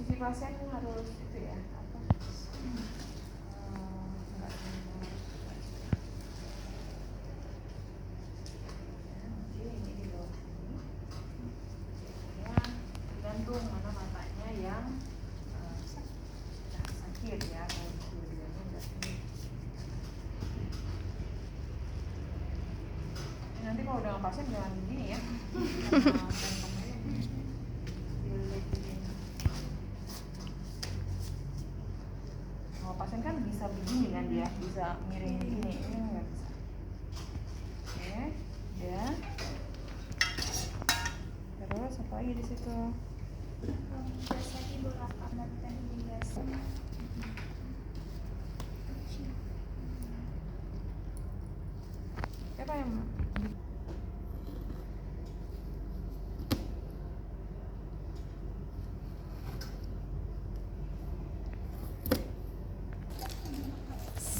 posisi pasien harus itu ya apa? Enggak ini di bawah sini. Ya, tergantung mana matanya yang sakit ya. Kalau dua-duanya enggak sakit. Nanti kalau udah pasien jangan begini ya. Kalau pasien kan bisa begini kan dia, bisa miring begini, ini nggak bisa. Oke, ya. Terus apa lagi di situ? Biasa ibu rakaman dan biasa. Siapa yang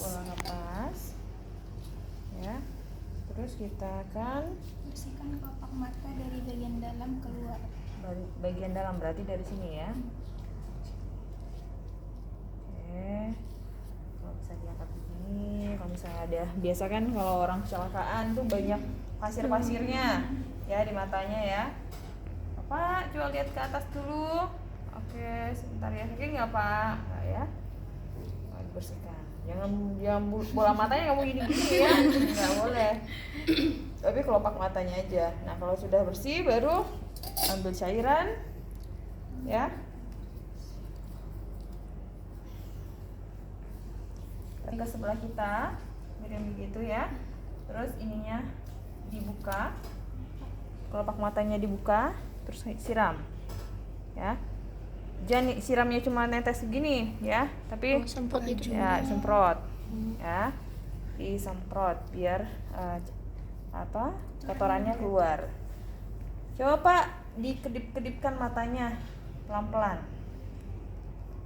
bola nafas ya, terus kita akan Bersihkan kelopak mata dari bagian dalam keluar. bagian dalam, berarti dari sini ya. Oke, kalau bisa diangkat begini. Kalau misalnya ada, biasa kan kalau orang kecelakaan tuh banyak pasir-pasirnya ya di matanya ya. Pak, coba lihat ke atas dulu. Oke, sebentar ya. Sakit nggak Pak? Nggak ya. Bersihkan. Jangan bola matanya kamu gini-gini ya. Nggak boleh. Tapi kelopak matanya aja. Nah, kalau sudah bersih baru ambil cairan ya. Ke sebelah kita, miring begitu ya. Terus ininya dibuka. Kelopak matanya dibuka, terus siram. Ya. Jangan siramnya cuma netes segini ya, tapi Semprot itu. ya semprot. Ya. Disemprot biar kotorannya keluar. Coba Pak, dikedip-kedipkan matanya pelan-pelan.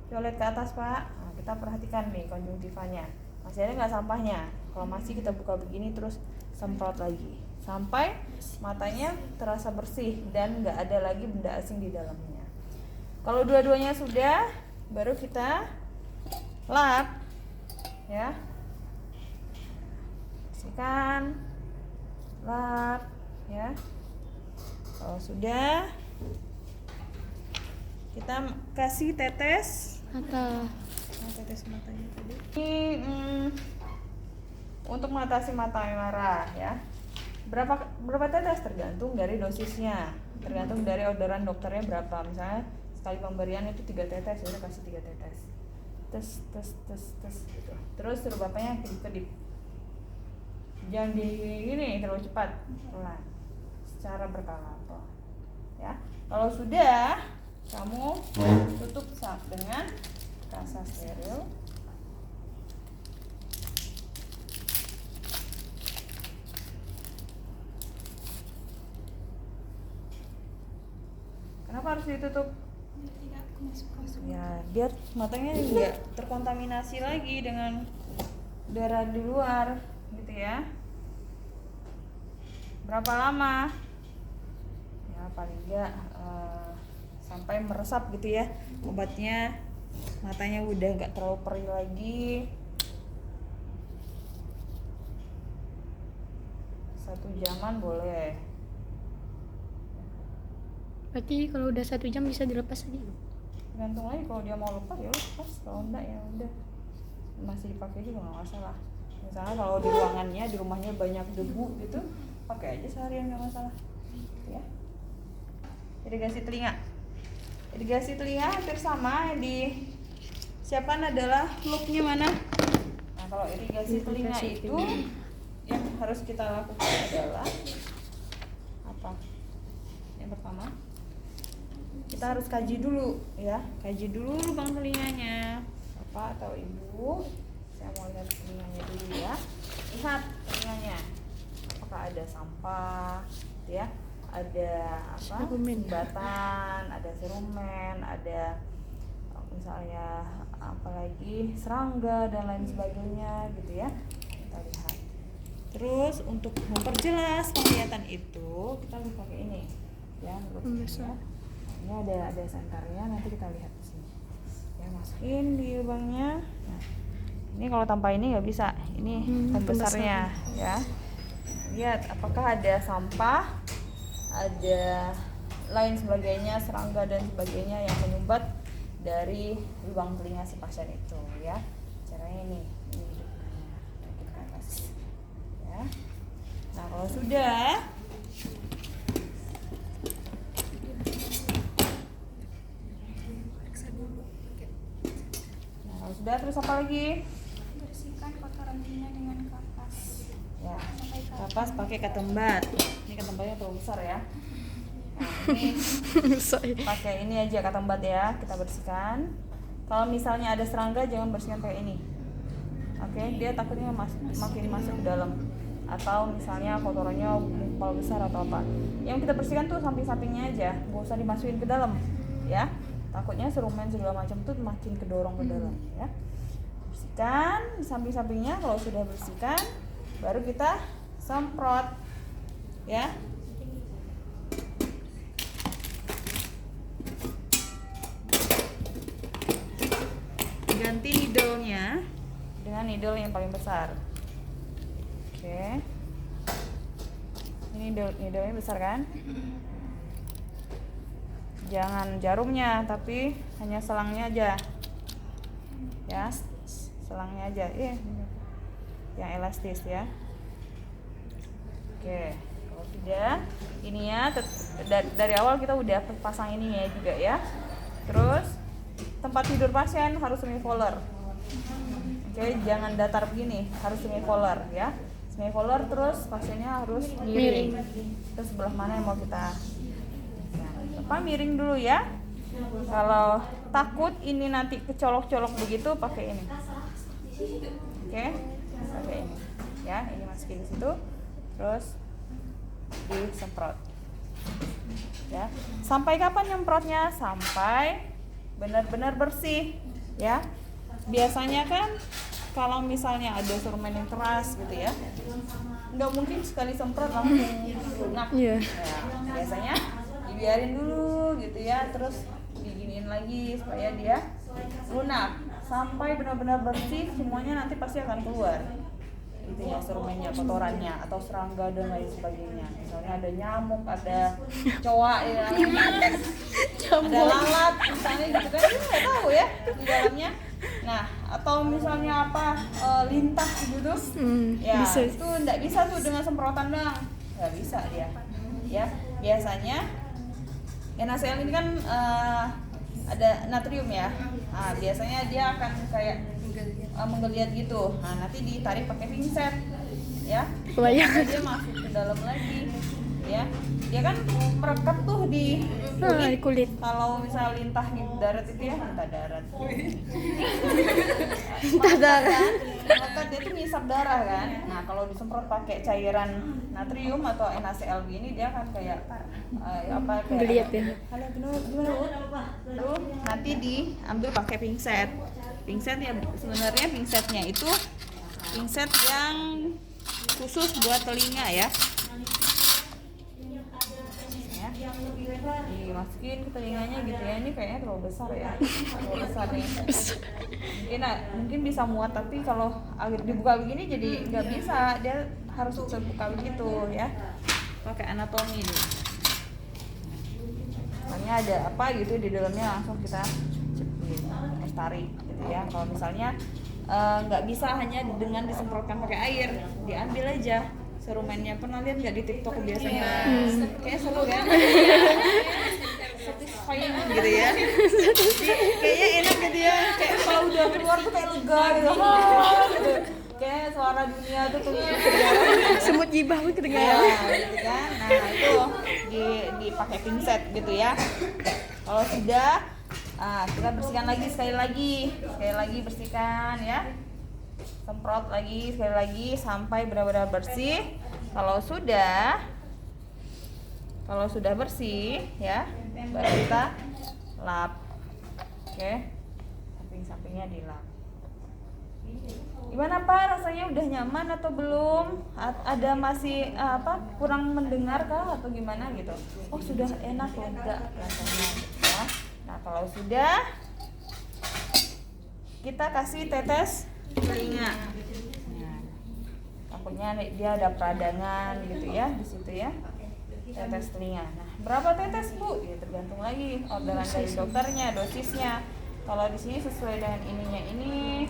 Coba lihat ke atas Pak. Nah, kita perhatikan nih konjungtivanya. Masih ada nggak sampahnya? Kalau masih kita buka begini terus semprot lagi sampai matanya terasa bersih dan nggak ada lagi benda asing di dalamnya. Kalau dua-duanya sudah, baru kita lap ya. Bersihkan, lap ya. Kalau sudah, kita kasih tetes Mata. tetes matanya tadi. Ini untuk mengatasi mata merah ya. Berapa tetes tergantung dari dosisnya, tergantung dari orderan dokternya berapa. Misalnya sekali pemberian itu 3 tetes, ya udah kasih 3 tetes. Tes gitu. Terus suruh bapaknya kedip-kedip. Jangan gini terlalu cepat, pelan. Secara berkala ya. Kalau sudah, kamu tutup dengan kasa steril. Kenapa harus ditutup? Tidak masuk. Ya, biar matanya enggak terkontaminasi lagi dengan udara di luar, gitu ya. Berapa lama? Ya, paling enggak sampai meresap gitu ya obatnya, matanya udah enggak terlalu perih lagi. 1 jaman boleh. Berarti kalau udah 1 jam bisa dilepas lagi? Tergantung lagi, kalau dia mau lepas ya lepas, kalau enggak ya udah masih dipakai juga nggak masalah. Misalnya kalau di ruangannya, di rumahnya banyak debu gitu, pakai aja seharian nggak masalah ya. Irigasi telinga hampir sama, yang disiapkan adalah loopnya mana. Nah, kalau irigasi telinga itu yang harus kita lakukan adalah apa? Yang pertama, kita harus kaji dulu ya, kaji dulu lubang telinganya. Bapak atau ibu, saya mau lihat telinganya dulu ya. Lihat telinganya, apakah ada sampah ya, ada apa, sumbatan, ada serumen, ada misalnya apalagi serangga dan lain sebagainya gitu ya. Kita lihat. Terus untuk memperjelas penglihatan itu kita harus pakai ini ya, ya. Ini ada senternya, nanti kita lihat di sini. Ya, masukin di lubangnya. Nah, ini kalau tanpa ini nggak bisa. Ini pembesarnya ya. Lihat apakah ada sampah, ada lain sebagainya, serangga dan sebagainya yang menyumbat dari lubang telinga si pasien itu ya. Caranya ini hidupkannya ke atas ya. Nah kalau sudah, terus apa lagi? Bersihkan kotoran telinga dengan kapas. Ya, kapas pakai ketembat. Ini ketembatnya terlalu besar ya. Nah, ini pakai ini aja ketembat ya, kita bersihkan. Kalau misalnya ada serangga jangan bersihkan kayak ini. Oke, dia takutnya makin masuk ke dalam. Atau misalnya kotorannya gumpal besar atau apa. Yang kita bersihkan tuh samping-sampingnya aja, nggak usah dimasukin ke dalam ya. Takutnya serumen segala macam tuh makin kedorong ke dalam ya. Bersihkan di samping-sampingnya. Kalau sudah bersihkan, baru kita semprot ya. Ganti needle-nya dengan needle yang paling besar. Oke. Ini needle-nya besar kan? Jangan jarumnya, tapi hanya selangnya aja. Ya, selangnya aja. Yang elastis ya. Oke. Kalau tidak, ini ya dari awal kita udah pasang ininya juga ya. Terus tempat tidur pasien harus semi-voller. Oke, jangan datar begini, harus semi-voller ya. Semi-voller, terus pasiennya harus miring. Terus sebelah mana yang mau kita? Nah, miring dulu ya. Kalau takut ini nanti kecolok-colok begitu, pakai ini. Oke, pakai ini. Ya, ini masukin di situ. Terus disemprot. Ya. Sampai kapan nyemprotnya? Sampai benar-benar bersih ya. Biasanya kan kalau misalnya ada serumen yang keras gitu ya, nggak mungkin sekali semprot langsung lunak ya. Biasanya dibiarin dulu gitu ya, terus diginiin lagi supaya dia lunak sampai benar-benar bersih semuanya. Nanti pasti akan keluar itu ya, serumennya, kotorannya atau serangga dan lain sebagainya. Misalnya ada nyamuk, ada coa ya, ada lalat misalnya gitu kan, kita nggak tahu ya di dalamnya. Nah, atau misalnya apa, lintah gitu, ya bisa. Itu nggak bisa tuh dengan semprotan doang, nggak bisa dia. Ya, biasanya NaCl ini kan ada natrium ya. Nah, biasanya dia akan kayak menggeliat gitu. Nah, nanti ditarik pakai pinset ya. Dia masuk ke dalam lagi ya. Dia kan merekap tuh di kulit. Kalau misal lintah darat itu ya, lintah darat. Maka dia tuh ngisap darah kan. Nah, kalau disemprot pakai cairan natrium atau NaCl gini, dia kan kayak geliat ya. Halo, gimana? Tuh, nanti diambil pakai pinset. Pinset ya, sebenarnya pinsetnya itu pinset yang khusus buat telinga ya. Dimasukin ke telinganya gitu ya. Ini kayaknya terlalu besar ya. Terlalu besar nih. Mungkin bisa muat, tapi kalau akhir dibuka begini jadi nggak bisa. Dia harus terbuka begitu ya. Pakai anatomi nih. Makanya ada apa gitu di dalamnya, langsung kita tarik gitu ya. Kalau misalnya nggak bisa hanya dengan disemprotkan pakai air, diambil aja serumennya. Pernah lihat nggak di TikTok biasanya? Kayak seru kan? Satisfying gitu ya. Kayaknya enak gitu ya. Kayak kalau udah keluar tuh kayak lega gitu. Gitu. Kayak suara dunia tuh semut jibah kedengaran. Ya, gitu kan. Nah, itu dipakai pinset gitu ya. Kalau sudah, kita bersihkan lagi sekali lagi bersihkan ya. Semprot lagi sekali lagi sampai benar-benar bersih. Kalau sudah bersih ya, baru kita lap. Oke, samping-sampingnya dilap. Gimana Pak, rasanya udah nyaman atau belum? Ada masih kurang mendengar kah atau gimana gitu? Oh, sudah enak, lega rasanya. ya. Nah kalau sudah, kita kasih tetes telinga. Nah, takutnya dia ada peradangan gitu ya di situ ya. Tetes telinga. Nah, berapa tetes Bu? Ya tergantung lagi orderan dari dokternya, dosisnya. Kalau di sini sesuai dengan ininya ini.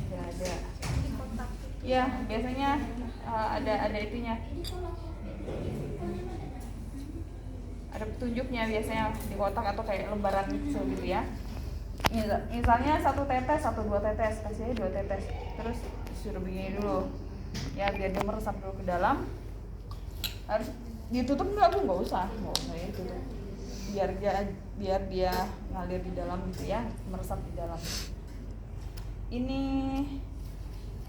Ada. Ya, biasanya ada itunya. Ada petunjuknya biasanya di kotak atau kayak lembaran kecil gitu ya. Misalnya 1 tetes, 2 tetes, kasih 2 tetes. Terus suruh begini dulu. Ya biar dia meresap dulu ke dalam. Harus ditutup enggak Bu? Enggak usah ya ditutup. Biar dia ngalir di dalam gitu ya, meresap di dalam. Ini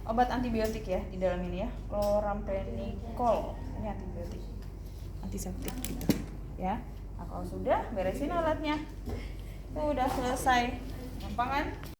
obat antibiotik ya di dalam ini ya, chloramphenicol. Ini antibiotik, antiseptik gitu ya. Nah, kalau sudah beresin alatnya, udah selesai, gampang kan?